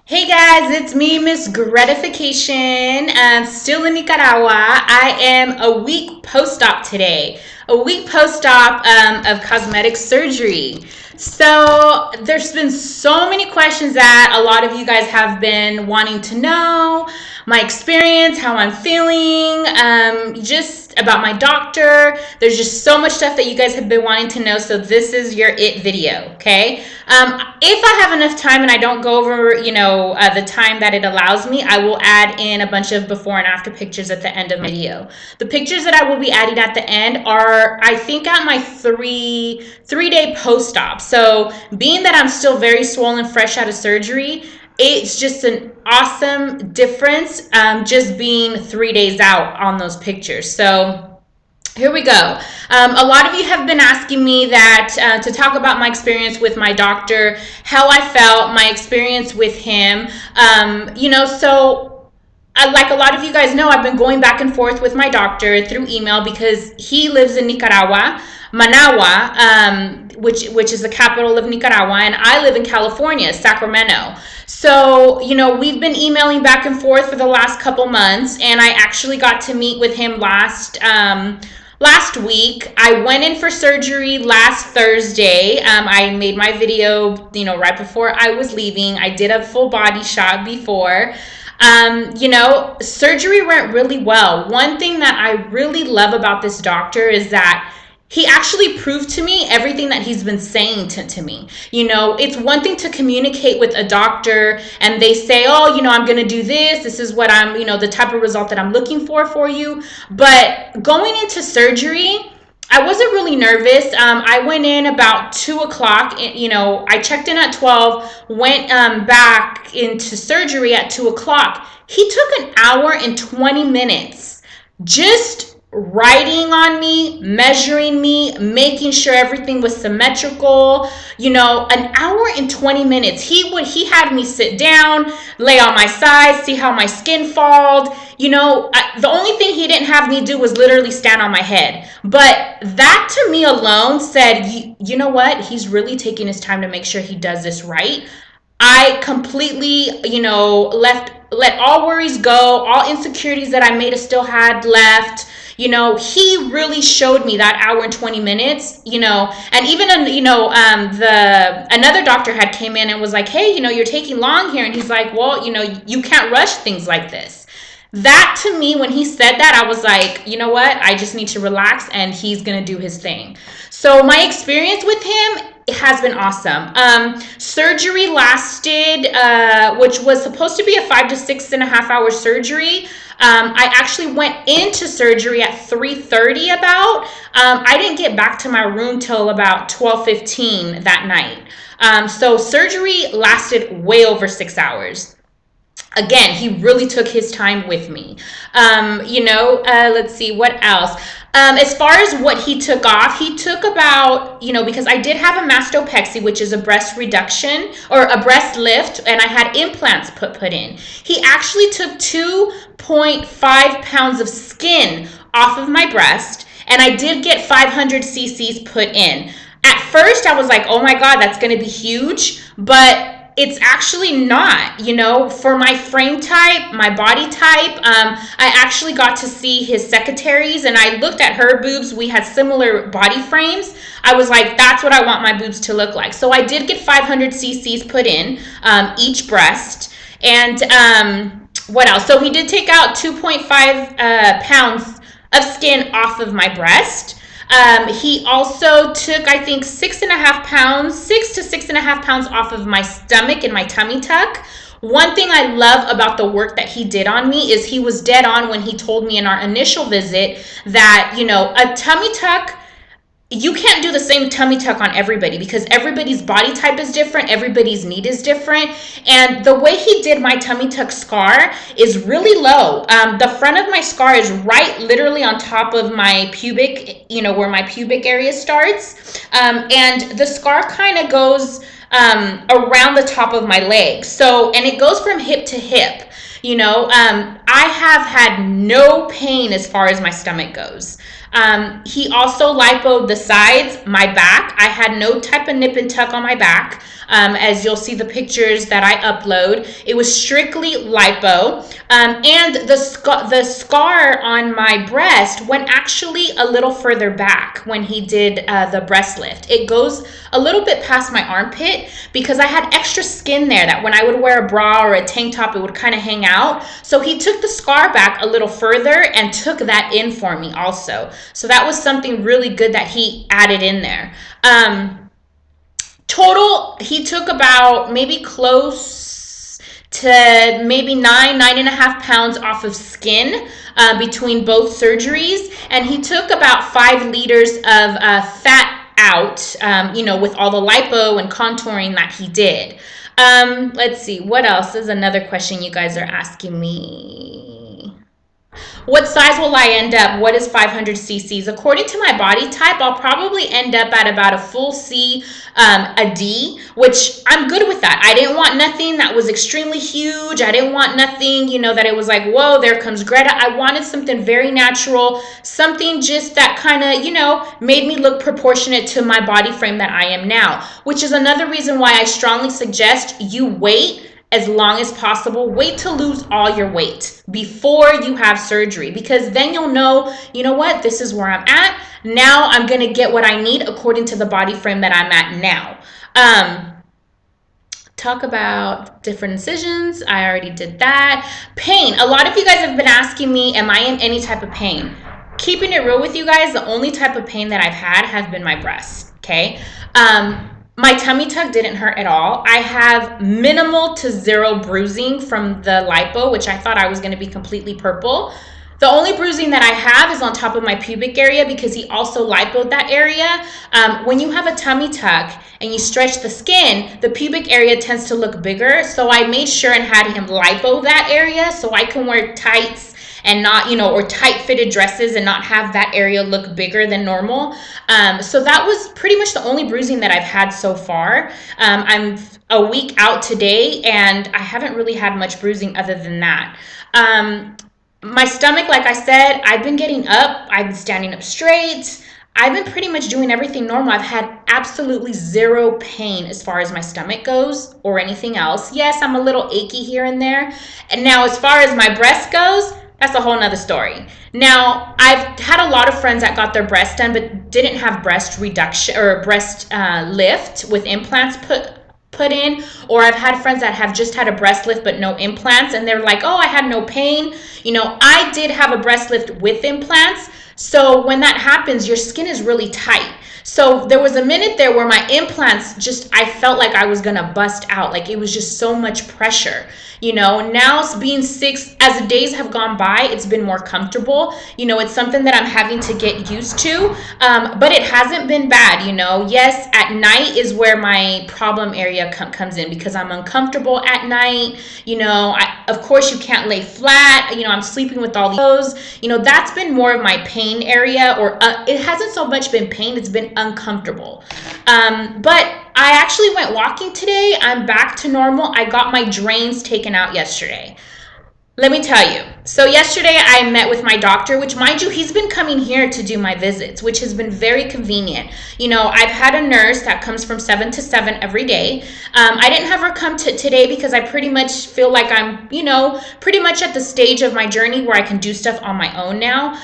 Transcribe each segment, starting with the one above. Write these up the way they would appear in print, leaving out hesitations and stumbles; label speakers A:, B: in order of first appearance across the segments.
A: Hey guys, it's me, Miss Gratification, still in Nicaragua. I am a week post-op today, a week post-op of cosmetic surgery. So there's been so many questions that a lot of you guys have been wanting to know, my experience, how I'm feeling, just about my doctor. There's just so much stuff that you guys have been wanting to know. So this is your it video, okay? If I have enough time and I don't go over, the time that it allows me, I will add in a bunch of before and after pictures at the end of my video. The pictures that I will be adding at the end are, I think, at my three-day post-op. So being that I'm still very swollen, fresh out of surgery, it's just an awesome difference just being 3 days out on those pictures. So here we go. A lot of you have been asking me that to talk about my experience with my doctor, how I felt, my experience with him. Like a lot of you guys know, I've been going back and forth with my doctor through email because he lives in Nicaragua, Managua, which is the capital of Nicaragua, and I live in California, Sacramento. So, we've been emailing back and forth for the last couple months, and I actually got to meet with him last week. I went in for surgery last Thursday. I made my video, right before I was leaving. I did a full body shot before. Surgery went really well. One thing that I really love about this doctor is that he actually proved to me everything that he's been saying to me. It's one thing to communicate with a doctor and they say, oh, I'm going to do this. This is what I'm, the type of result that I'm looking for you. But going into surgery, I wasn't really nervous. I went in about 2 o'clock. I checked in at 12, went back into surgery at 2 o'clock. He took an hour and 20 minutes just writing on me, measuring me, making sure everything was symmetrical. An hour and 20 minutes. He had me sit down, lay on my side, see how my skin falled. The only thing he didn't have me do was literally stand on my head. But that to me alone said, you know what? He's really taking his time to make sure he does this right. I completely, let all worries go, all insecurities that I may have still had left. He really showed me that hour and 20 minutes, and even, another doctor had came in and was like, hey, you're taking long here. And he's like, well, you can't rush things like this. That to me, when he said that, I was like, you know what? I just need to relax and he's going to do his thing. So my experience with him, it has been awesome. Surgery lasted, which was supposed to be a 5 to 6.5 hour surgery. I actually went into surgery at 3:30 about. I didn't get back to my room till about 12:15 that night. So surgery lasted way over 6 hours. Again, he really took his time with me. Let's see what else. As far as what he took off, he took about, because I did have a mastopexy, which is a breast reduction or a breast lift, and I had implants put in. He actually took 2.5 pounds of skin off of my breast, and I did get 500 cc's put in. At first, I was like, oh my God, that's going to be huge, but it's actually not, for my frame type, my body type. I actually got to see his secretaries and I looked at her boobs. We had similar body frames. I was like, that's what I want my boobs to look like. So I did get 500 cc's put in each breast. And what else? So he did take out 2.5 pounds of skin off of my breast. He also took, I think, 6 to 6.5 pounds off of my stomach and my tummy tuck. One thing I love about the work that he did on me is he was dead on when he told me in our initial visit that, a tummy tuck, you can't do the same tummy tuck on everybody because everybody's body type is different. Everybody's need is different. And the way he did my tummy tuck scar is really low. The front of my scar is right literally on top of my pubic, where my pubic area starts. And the scar kind of goes around the top of my leg. And it goes from hip to hip. I have had no pain as far as my stomach goes. He also lipoed the sides, my back. I had no type of nip and tuck on my back. As you'll see the pictures that I upload, it was strictly lipo. And the scar on my breast went actually a little further back when he did the breast lift. It goes a little bit past my armpit because I had extra skin there that when I would wear a bra or a tank top, it would kind of hang out. So he took the scar back a little further and took that in for me also. So that was something really good that he added in there. Total, he took about maybe close to maybe 9.5 pounds off of skin between both surgeries. And he took about 5 liters of fat out, with all the lipo and contouring that he did. Let's see, what else is another question you guys are asking me? What size will I end up? What is 500 cc's? According to my body type, I'll probably end up at about a full C, a D, which I'm good with that. I didn't want nothing that was extremely huge. I didn't want nothing, that it was like, whoa, there comes Greta. I wanted something very natural, something just that kind of, made me look proportionate to my body frame that I am now, which is another reason why I strongly suggest you wait as long as possible. Wait to lose all your weight before you have surgery, because then you'll know, what, this is where I'm at. Now I'm going to get what I need according to the body frame that I'm at now. Talk about different incisions. I already did that. Pain. A lot of you guys have been asking me, am I in any type of pain? Keeping it real with you guys, the only type of pain that I've had has been my breast. Okay. My tummy tuck didn't hurt at all. I have minimal to zero bruising from the lipo, which I thought I was going to be completely purple. The only bruising that I have is on top of my pubic area because he also lipoed that area. When you have a tummy tuck and you stretch the skin, the pubic area tends to look bigger. So I made sure and had him lipo that area so I can wear tights and not, or tight fitted dresses and not have that area look bigger than normal. So that was pretty much the only bruising that I've had so far. I'm a week out today and I haven't really had much bruising other than that. My stomach, like I said, I've been getting up, I've been standing up straight. I've been pretty much doing everything normal. I've had absolutely zero pain as far as my stomach goes or anything else. Yes, I'm a little achy here and there. And now as far as my breast goes, that's a whole nother story. Now, I've had a lot of friends that got their breast done but didn't have breast reduction or breast lift with implants put in, or I've had friends that have just had a breast lift but no implants, and they're like, oh, I had no pain. I did have a breast lift with implants. So when that happens, your skin is really tight. So there was a minute there where my implants I felt like I was gonna bust out. Like it was just so much pressure. Now being 6, as the days have gone by, it's been more comfortable. It's something that I'm having to get used to, but it hasn't been bad. Yes, at night is where my problem area comes in because I'm uncomfortable at night. Of course you can't lay flat. I'm sleeping with all the clothes. That's been more of my pain area, or it hasn't so much been pain, it's been uncomfortable. But I actually went walking today. I'm back to normal. I got my drains taken out yesterday. Let me tell you. So yesterday I met with my doctor, which mind you, he's been coming here to do my visits, which has been very convenient. I've had a nurse that comes from 7 to 7 every day. I didn't have her come today because I pretty much feel like I'm, pretty much at the stage of my journey where I can do stuff on my own now.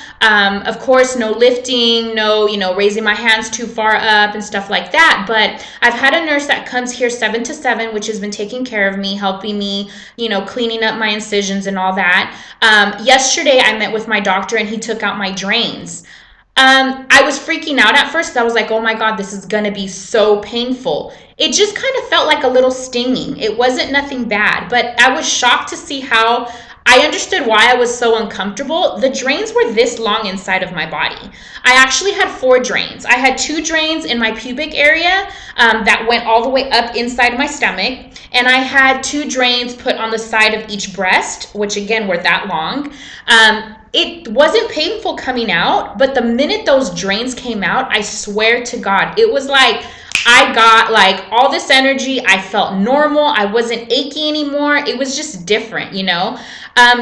A: Of course, no lifting, no, raising my hands too far up and stuff like that. But I've had a nurse that comes here 7 to 7, which has been taking care of me, helping me, cleaning up my incisions and all that. Yesterday I met with my doctor and he took out my drains. I was freaking out at first. I was like, oh my God, this is going to be so painful. It just kind of felt like a little stinging. It wasn't nothing bad, but I was shocked to see how I understood why I was so uncomfortable. The drains were this long inside of my body. I actually had 4 drains. I had 2 drains in my pubic area that went all the way up inside my stomach. And I had 2 drains put on the side of each breast, which again were that long. It wasn't painful coming out, but the minute those drains came out, I swear to God, it was like I got like all this energy. I felt normal. I wasn't achy anymore. It was just different, you know?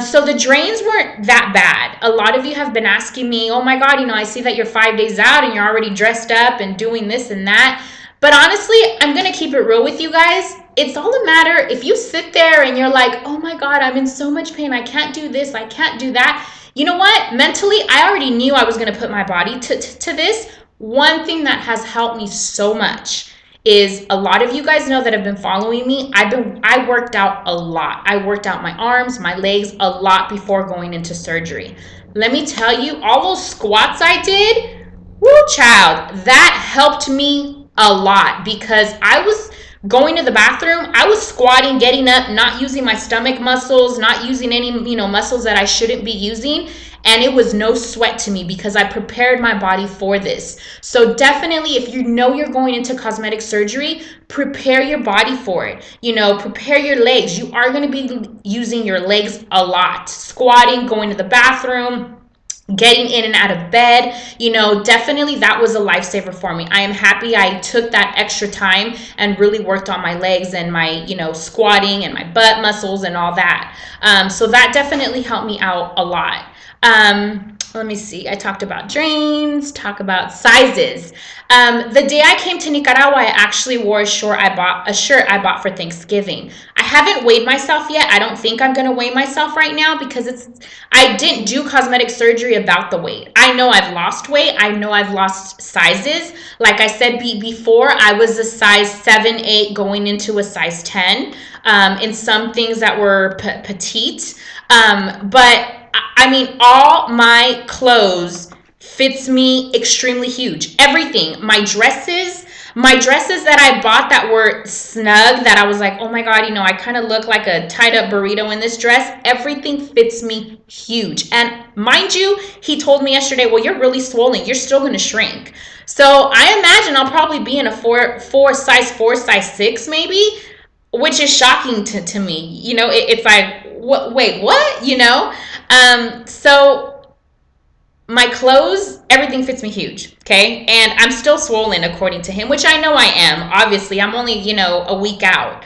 A: So the drains weren't that bad. A lot of you have been asking me, oh my God, you know, I see that you're 5 days out and you're already dressed up and doing this and that. But honestly, I'm going to keep it real with you guys. It's all a matter if you sit there and you're like, oh my God, I'm in so much pain. I can't do this. I can't do that. You know what? Mentally, I already knew I was going to put my body to this. One thing that has helped me so much is a lot of you guys know that have been following me. I worked out a lot. I worked out my arms, my legs a lot before going into surgery. Let me tell you, all those squats I did, woo child, that helped me a lot because I was going to the bathroom, I was squatting, getting up, not using my stomach muscles, not using any, you know, muscles that I shouldn't be using. And it was no sweat to me because I prepared my body for this. So definitely, if you know you're going into cosmetic surgery, prepare your body for it. You know, prepare your legs. You are going to be using your legs a lot. Squatting, going to the bathroom, getting in and out of bed, you know, definitely that was a lifesaver for me. I am happy I took that extra time and really worked on my legs and my, you know, squatting and my butt muscles and all that. So that definitely helped me out a lot. Let me see. I talked about drains, talk about sizes. The day I came to Nicaragua, I actually wore a shirt I bought for Thanksgiving. I haven't weighed myself yet. I don't think I'm gonna weigh myself right now because I didn't do cosmetic surgery about the weight. I know I've lost weight. I know I've lost sizes. Like I said before, I was a size 7, 8 going into a size 10 in some things that were petite. But I mean, all my clothes fits me extremely huge. Everything, my dresses that I bought that were snug, that I was like, oh my God, you know, I kind of look like a tied up burrito in this dress. Everything fits me huge. And mind you, he told me yesterday, well, you're really swollen. You're still going to shrink. So I imagine I'll probably be in a size 4, size 6 maybe, which is shocking to me. You know, it's like, what, wait, what? You know? So my clothes, everything fits me huge, okay? And I'm still swollen according to him, which I know I am. Obviously, I'm only, you know, a week out.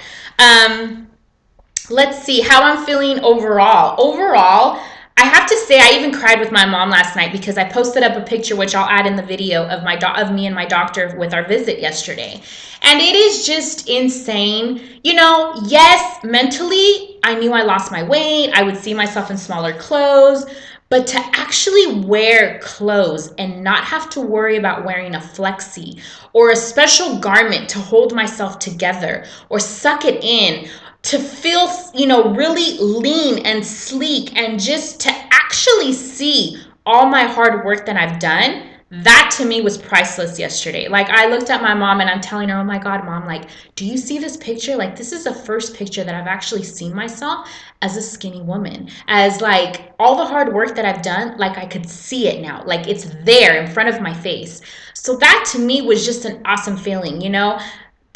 A: Let's see how I'm feeling overall. Overall, I have to say I even cried with my mom last night because I posted up a picture, which I'll add in the video, of of me and my doctor with our visit yesterday. And it is just insane. You know, yes, mentally, I knew I lost my weight. I would see myself in smaller clothes. But to actually wear clothes and not have to worry about wearing a flexi or a special garment to hold myself together or suck it in, to feel, you know, really lean and sleek, and just to actually see all my hard work that I've done, that to me was priceless yesterday. Like, I looked at my mom and I'm telling her, oh my God, mom, like, do you see this picture? Like, this is the first picture that I've actually seen myself as a skinny woman, as like all the hard work that I've done, like I could see it now, like it's there in front of my face. So that to me was just an awesome feeling, you know.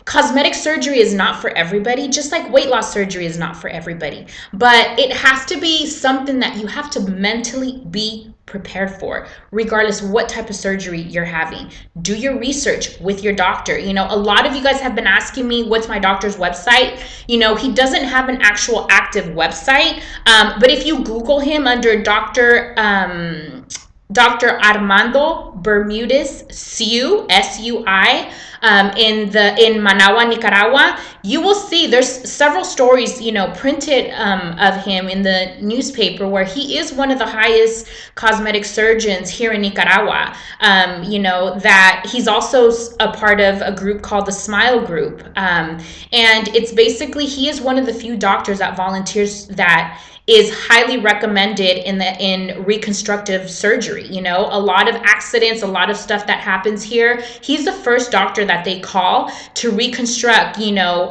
A: Cosmetic surgery is not for everybody, just like weight loss surgery is not for everybody. But it has to be something that you have to mentally be prepared for, regardless what type of surgery you're having. Do your research with your doctor. You know, a lot of you guys have been asking me, what's my doctor's website? You know, he doesn't have an actual active website, but if you Google him under Dr. Armando Bermudez Sui, S-U-I, in Managua, Nicaragua, you will see there's several stories, you know, printed of him in the newspaper, where he is one of the highest cosmetic surgeons here in Nicaragua. You know, that he's also a part of a group called the Smile Group. And it's basically, he is one of the few doctors that volunteers that is highly recommended in reconstructive surgery. You know, a lot of accidents, a lot of stuff that happens here. He's the first doctor that they call to reconstruct, you know,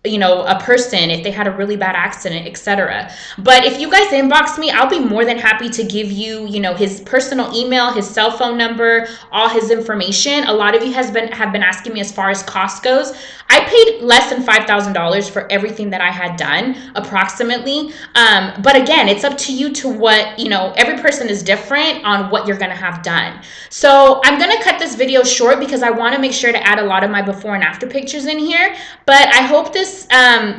A: you know, a person if they had a really bad accident, etc. But if you guys inbox me, I'll be more than happy to give you, you know, his personal email, his cell phone number, all his information. A lot of you have been asking me as far as cost goes. I paid less than $5,000 for everything that I had done, approximately. But again, it's up to you to what, you know, every person is different on what you're going to have done. So I'm going to cut this video short because I want to make sure to add a lot of my before and after pictures in here. But I hope this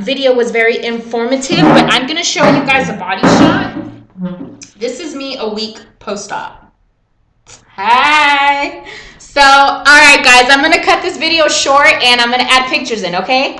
A: video was very informative. But I'm going to show you guys a body shot. This is me a week post-op. Hi. So, all right, guys, I'm going to cut this video short and I'm going to add pictures in, okay?